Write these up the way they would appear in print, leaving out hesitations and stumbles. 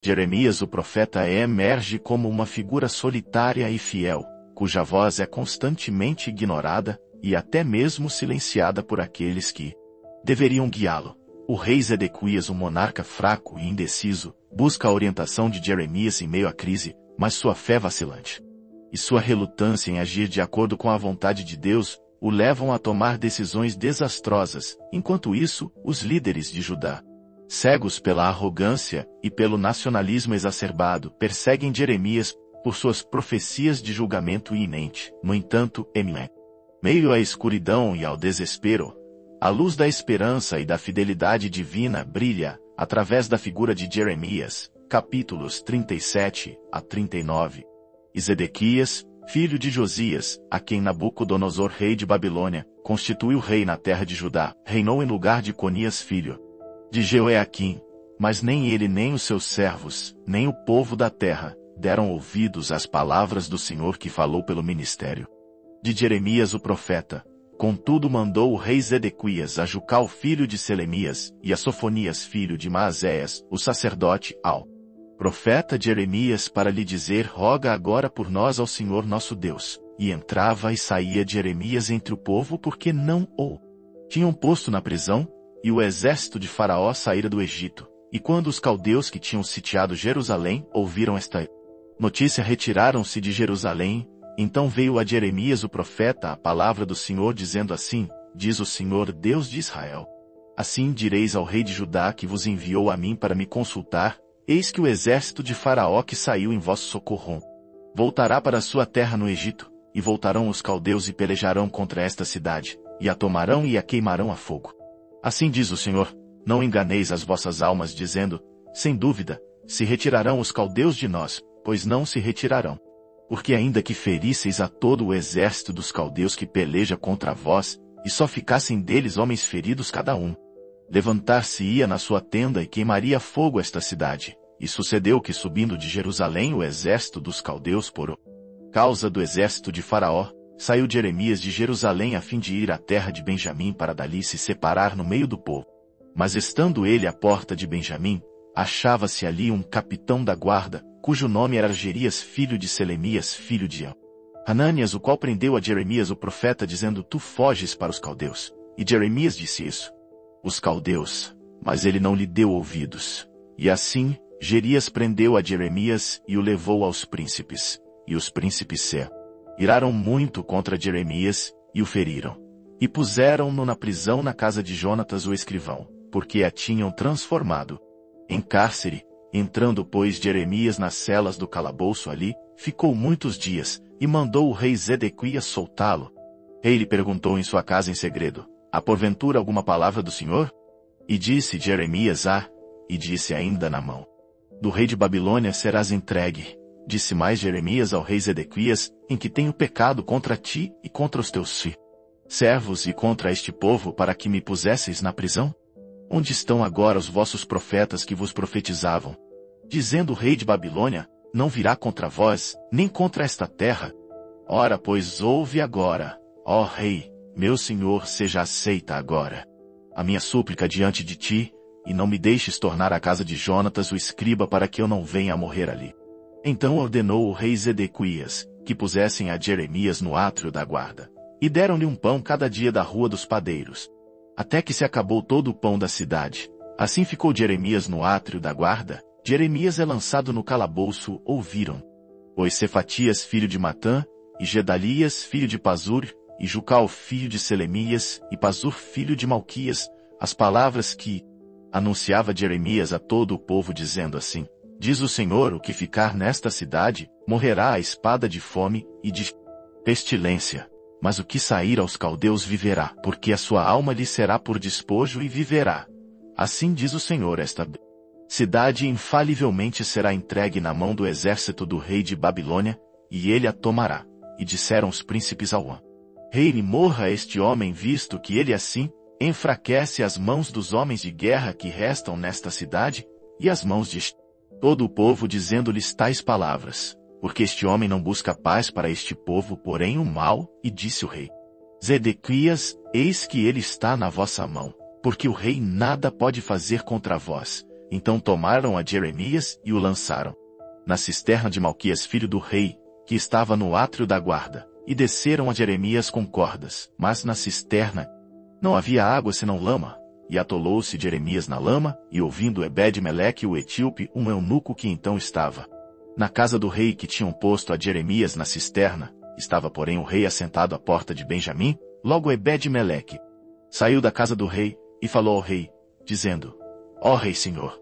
Jeremias o profeta emerge como uma figura solitária e fiel, cuja voz é constantemente ignorada e até mesmo silenciada por aqueles que deveriam guiá-lo. O rei Zedequias, um monarca fraco e indeciso, busca a orientação de Jeremias em meio à crise, mas sua fé vacilante e sua relutância em agir de acordo com a vontade de Deus o levam a tomar decisões desastrosas. Enquanto isso, os líderes de Judá, cegos pela arrogância e pelo nacionalismo exacerbado, perseguem Jeremias por suas profecias de julgamento iminente. No entanto, em meio à escuridão e ao desespero, a luz da esperança e da fidelidade divina brilha através da figura de Jeremias, capítulos 37 a 39. E Zedequias, filho de Josias, a quem Nabucodonosor, rei de Babilônia, constituiu rei na terra de Judá, reinou em lugar de Conias, filho de Jeoiaquim, mas nem ele nem os seus servos, nem o povo da terra, deram ouvidos às palavras do Senhor que falou pelo ministério de Jeremias o profeta. Contudo mandou o rei Zedequias a Jucal, filho de Selemias, e a Sofonias, filho de Maazéias, o sacerdote, ao profeta Jeremias, para lhe dizer: roga agora por nós ao Senhor nosso Deus. E entrava e saía Jeremias entre o povo, porque não o tinham posto na prisão, e o exército de Faraó saíra do Egito. E quando os caldeus que tinham sitiado Jerusalém ouviram esta notícia, retiraram-se de Jerusalém. Então veio a Jeremias o profeta a palavra do Senhor, dizendo: assim diz o Senhor, Deus de Israel: assim direis ao rei de Judá, que vos enviou a mim para me consultar: eis que o exército de Faraó, que saiu em vosso socorro, voltará para a sua terra no Egito, e voltarão os caldeus e pelejarão contra esta cidade, e a tomarão e a queimarão a fogo. Assim diz o Senhor: não enganeis as vossas almas, dizendo: sem dúvida, se retirarão os caldeus de nós, pois não se retirarão. Porque ainda que ferisseis a todo o exército dos caldeus que peleja contra vós, e só ficassem deles homens feridos cada um, levantar-se-ia na sua tenda e queimaria fogo esta cidade. E sucedeu que, subindo de Jerusalém o exército dos caldeus por causa do exército de Faraó, saiu Jeremias de Jerusalém a fim de ir à terra de Benjamim, para dali se separar no meio do povo. Mas estando ele à porta de Benjamim, achava-se ali um capitão da guarda, cujo nome era Argerias, filho de Selemias, filho de Hananias, o qual prendeu a Jeremias o profeta, dizendo: tu foges para os caldeus. E Jeremias disse isso os caldeus, mas ele não lhe deu ouvidos. E assim, Jerias prendeu a Jeremias e o levou aos príncipes. E os príncipes se iraram muito contra Jeremias, e o feriram. E puseram-no na prisão na casa de Jonatas o escrivão, porque a tinham transformado em cárcere. Entrando, pois, Jeremias nas celas do calabouço ali, ficou muitos dias, e mandou o rei Zedequias soltá-lo. Rei lhe perguntou em sua casa em segredo: há porventura alguma palavra do Senhor? E disse Jeremias: e disse ainda: na mão do rei de Babilônia serás entregue. Disse mais Jeremias ao rei Zedequias: em que tenho pecado contra ti e contra os teus servos e contra este povo, para que me pusesseis na prisão? Onde estão agora os vossos profetas que vos profetizavam, dizendo: o rei de Babilônia não virá contra vós, nem contra esta terra? Ora, pois, ouve agora, ó rei, meu senhor, seja aceita agora a minha súplica diante de ti, e não me deixes tornar à casa de Jonatas o escriba, para que eu não venha a morrer ali. Então ordenou o rei Zedequias que pusessem a Jeremias no átrio da guarda, e deram-lhe um pão cada dia da rua dos padeiros, até que se acabou todo o pão da cidade. Assim ficou Jeremias no átrio da guarda. Jeremias é lançado no calabouço. Ouviram, pois, Cefatias, filho de Matã, e Gedalias, filho de Pazur, e Jucal, filho de Selemias, e Pazur, filho de Malquias, as palavras que anunciava Jeremias a todo o povo, dizendo: assim diz o Senhor: o que ficar nesta cidade, morrerá à espada de fome e de pestilência. Mas o que sair aos caldeus viverá, porque a sua alma lhe será por despojo, e viverá. Assim diz o Senhor: esta cidade infalivelmente será entregue na mão do exército do rei de Babilônia, e ele a tomará. E disseram os príncipes ao rei: morra este homem, visto que ele assim enfraquece as mãos dos homens de guerra que restam nesta cidade, e as mãos de todo o povo, dizendo-lhes tais palavras. Porque este homem não busca paz para este povo, porém o mal. E disse o rei Zedequias: eis que ele está na vossa mão, porque o rei nada pode fazer contra vós, Então tomaram a Jeremias e o lançaram na cisterna de Malquias filho do rei, que estava no átrio da guarda, e desceram a Jeremias com cordas, mas na cisterna não havia água senão lama, e atolou-se Jeremias na lama, e ouvindo Ebed-Meleque o etíope, um eunuco que então estava na casa do rei que tinham posto a Jeremias na cisterna, estava porém o rei assentado à porta de Benjamim, logo Ebed-Meleque saiu da casa do rei, e falou ao rei, dizendo, ó rei senhor,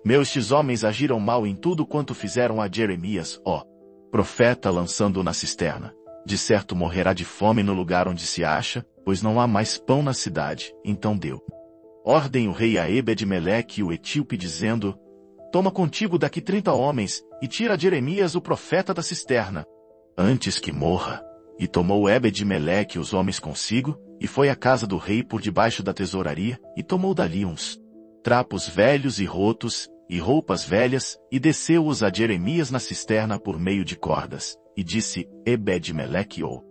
estes homens agiram mal em tudo quanto fizeram a Jeremias, ó profeta, lançando-o na cisterna. De certo morrerá de fome no lugar onde se acha, pois não há mais pão na cidade. Então deu ordem o rei a Ebed-Meleque o etíope, dizendo, toma contigo daqui 30 homens, e tira Jeremias o profeta da cisterna, antes que morra. E tomou Ebed-Meleque os homens consigo, e foi à casa do rei por debaixo da tesouraria, e tomou dali uns trapos velhos e rotos, e roupas velhas, e desceu-os a Jeremias na cisterna por meio de cordas. E disse Ebed-Meleque o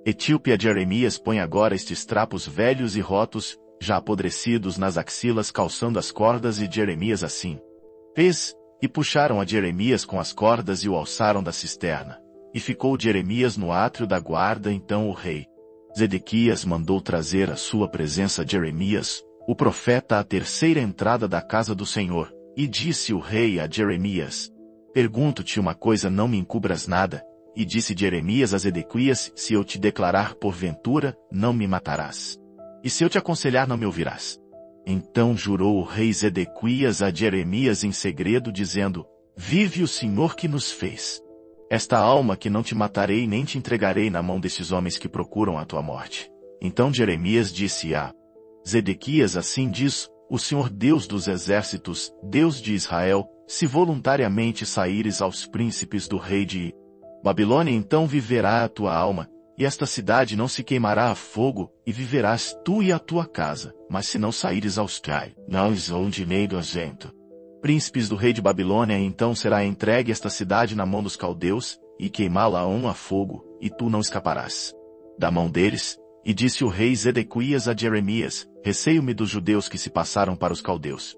etíope a Jeremias, põe agora estes trapos velhos e rotos, já apodrecidos nas axilas, calçando as cordas. E Jeremias assim fez, e puxaram a Jeremias com as cordas e o alçaram da cisterna. E ficou Jeremias no átrio da guarda. Então o rei Zedequias mandou trazer à sua presença Jeremias, o profeta, à terceira entrada da casa do Senhor. E disse o rei a Jeremias, pergunto-te uma coisa, não me encubras nada. E disse Jeremias a Zedequias, se eu te declarar porventura, não me matarás. E se eu te aconselhar, não me ouvirás. Então jurou o rei Zedequias a Jeremias em segredo, dizendo, vive o Senhor que nos fez esta alma, que não te matarei nem te entregarei na mão destes homens que procuram a tua morte. Então Jeremias disse a Zedequias, assim diz o Senhor Deus dos exércitos, Deus de Israel, se voluntariamente saíres aos príncipes do rei de Babilônia, então viverá a tua alma, e esta cidade não se queimará a fogo, e viverás tu e a tua casa. Mas se não saíres aos nós onde nem do azento príncipes do rei de Babilônia, então será entregue esta cidade na mão dos caldeus, e queimá-la-ão a fogo, e tu não escaparás da mão deles. E disse o rei Zedequias a Jeremias, receio-me dos judeus que se passaram para os caldeus.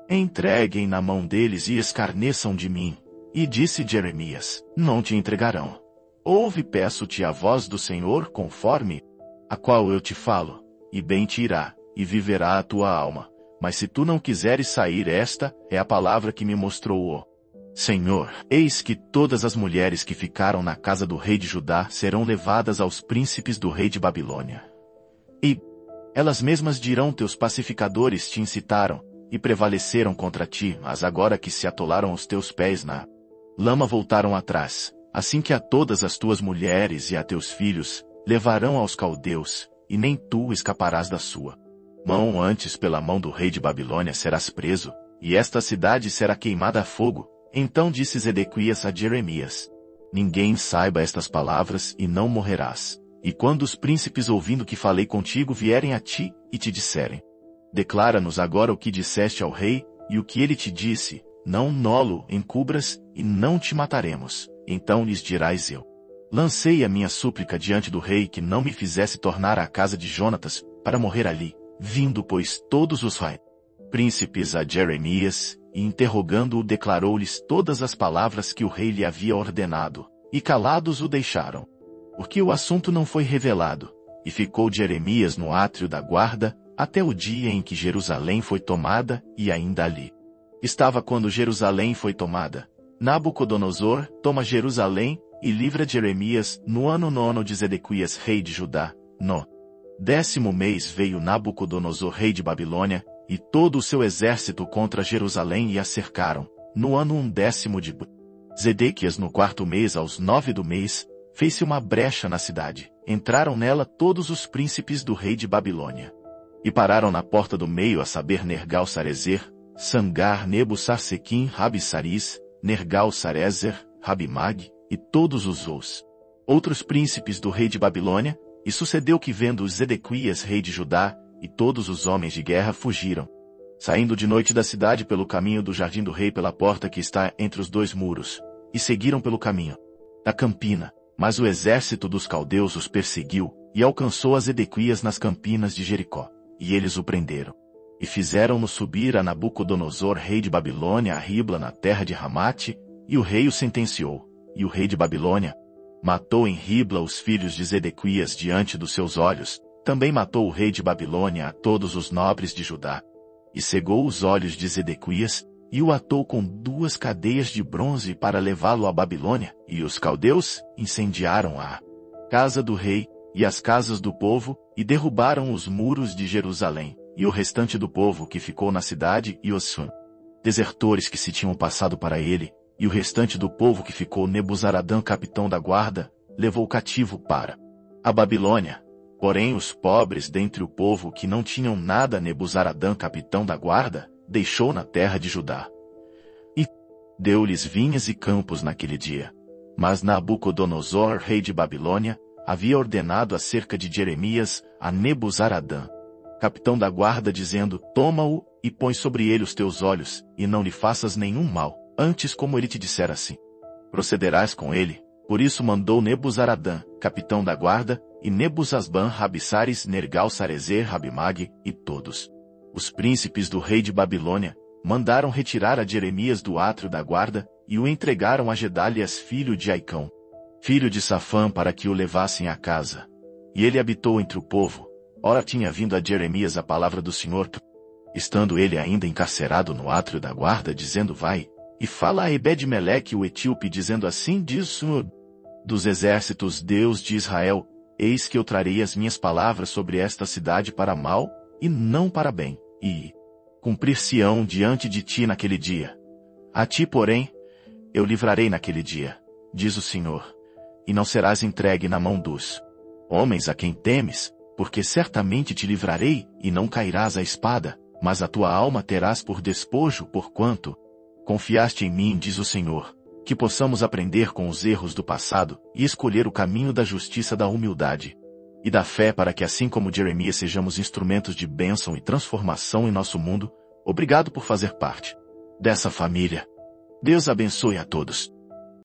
Entreguem na mão deles e escarneçam de mim. E disse Jeremias, não te entregarão. Ouve, peço-te, a voz do Senhor, conforme a qual eu te falo, e bem te irá, e viverá a tua alma. Mas se tu não quiseres sair, esta é a palavra que me mostrou o Senhor. Eis que todas as mulheres que ficaram na casa do rei de Judá serão levadas aos príncipes do rei de Babilônia. E elas mesmas dirão, teus pacificadores te incitaram, e prevaleceram contra ti, mas agora que se atolaram os teus pés na lama voltaram atrás. Assim que a todas as tuas mulheres e a teus filhos levarão aos caldeus, e nem tu escaparás da sua mão, antes pela mão do rei de Babilônia serás preso, e esta cidade será queimada a fogo. Então disse Zedequias a Jeremias, ninguém saiba estas palavras, e não morrerás. E quando os príncipes, ouvindo que falei contigo, vierem a ti, e te disserem, declara-nos agora o que disseste ao rei, e o que ele te disse, não nolo encubras, e não te mataremos. Então lhes dirás, eu lancei a minha súplica diante do rei, que não me fizesse tornar à casa de Jonatas, para morrer ali. Vindo, pois, todos os príncipes a Jeremias, e interrogando-o, declarou-lhes todas as palavras que o rei lhe havia ordenado, e calados o deixaram, porque o assunto não foi revelado. E ficou Jeremias no átrio da guarda, até o dia em que Jerusalém foi tomada, e ainda ali estava quando Jerusalém foi tomada. Nabucodonosor toma Jerusalém, e livra Jeremias, no ano 9 de Zedequias rei de Judá. No 10º mês veio Nabucodonosor rei de Babilônia, e todo o seu exército contra Jerusalém, e a cercaram. No ano 10º de Zedequias, no 4º mês, aos 9 do mês, fez-se uma brecha na cidade. Entraram nela todos os príncipes do rei de Babilônia. E pararam na porta do meio, a saber, Nergal-Sarezer, Sangar, Nebo-Sarsequim, Rabi-Saris, Nergal-Sarezer, Rabi-Mag, e todos os outros príncipes do rei de Babilônia. E sucedeu que, vendo Zedequias rei de Judá, e todos os homens de guerra fugiram, saindo de noite da cidade pelo caminho do jardim do rei, pela porta que está entre os dois muros, e seguiram pelo caminho da campina. Mas o exército dos caldeus os perseguiu, e alcançou a Zedequias nas campinas de Jericó, e eles o prenderam. E fizeram-no subir a Nabucodonosor, rei de Babilônia, a Ribla, na terra de Ramate, e o rei o sentenciou. E o rei de Babilônia matou em Ribla os filhos de Zedequias diante dos seus olhos. Também matou o rei de Babilônia a todos os nobres de Judá. E cegou os olhos de Zedequias, e o atou com 2 cadeias de bronze para levá-lo à Babilônia. E os caldeus incendiaram a casa do rei e as casas do povo, e derrubaram os muros de Jerusalém. E o restante do povo que ficou na cidade, e os desertores que se tinham passado para ele, e o restante do povo que ficou, Nebuzaradã, capitão da guarda, levou cativo para a Babilônia. Porém os pobres dentre o povo que não tinham nada, Nebuzaradã, capitão da guarda, deixou na terra de Judá. E deu-lhes vinhas e campos naquele dia. Mas Nabucodonosor, rei de Babilônia, havia ordenado acerca de Jeremias a Nebuzaradã, capitão da guarda, dizendo: toma-o e põe sobre ele os teus olhos, e não lhe faças nenhum mal. Antes, como ele te disser, assim procederás com ele. Por isso mandou Nebuzaradã, capitão da guarda, e Nebuzasban, Rabissares, Nergal-Sarezer, Rabimag, e todos os príncipes do rei de Babilônia, mandaram retirar a Jeremias do átrio da guarda, e o entregaram a Gedalias, filho de Aicão, filho de Safã, para que o levassem à casa. E ele habitou entre o povo. Ora tinha vindo a Jeremias a palavra do Senhor, estando ele ainda encarcerado no átrio da guarda, dizendo: vai, e fala a Ebed-Meleque o etíope, dizendo: assim diz o Senhor dos exércitos, Deus de Israel, eis que eu trarei as minhas palavras sobre esta cidade para mal, e não para bem, e cumprir-se-ão diante de ti naquele dia. A ti, porém, eu livrarei naquele dia, diz o Senhor, e não serás entregue na mão dos homens a quem temes, porque certamente te livrarei, e não cairás à espada, mas a tua alma terás por despojo, porquanto confiaste em mim, diz o Senhor. Que possamos aprender com os erros do passado, e escolher o caminho da justiça, da humildade e da fé, para que assim como Jeremias sejamos instrumentos de bênção e transformação em nosso mundo. Obrigado por fazer parte dessa família. Deus abençoe a todos.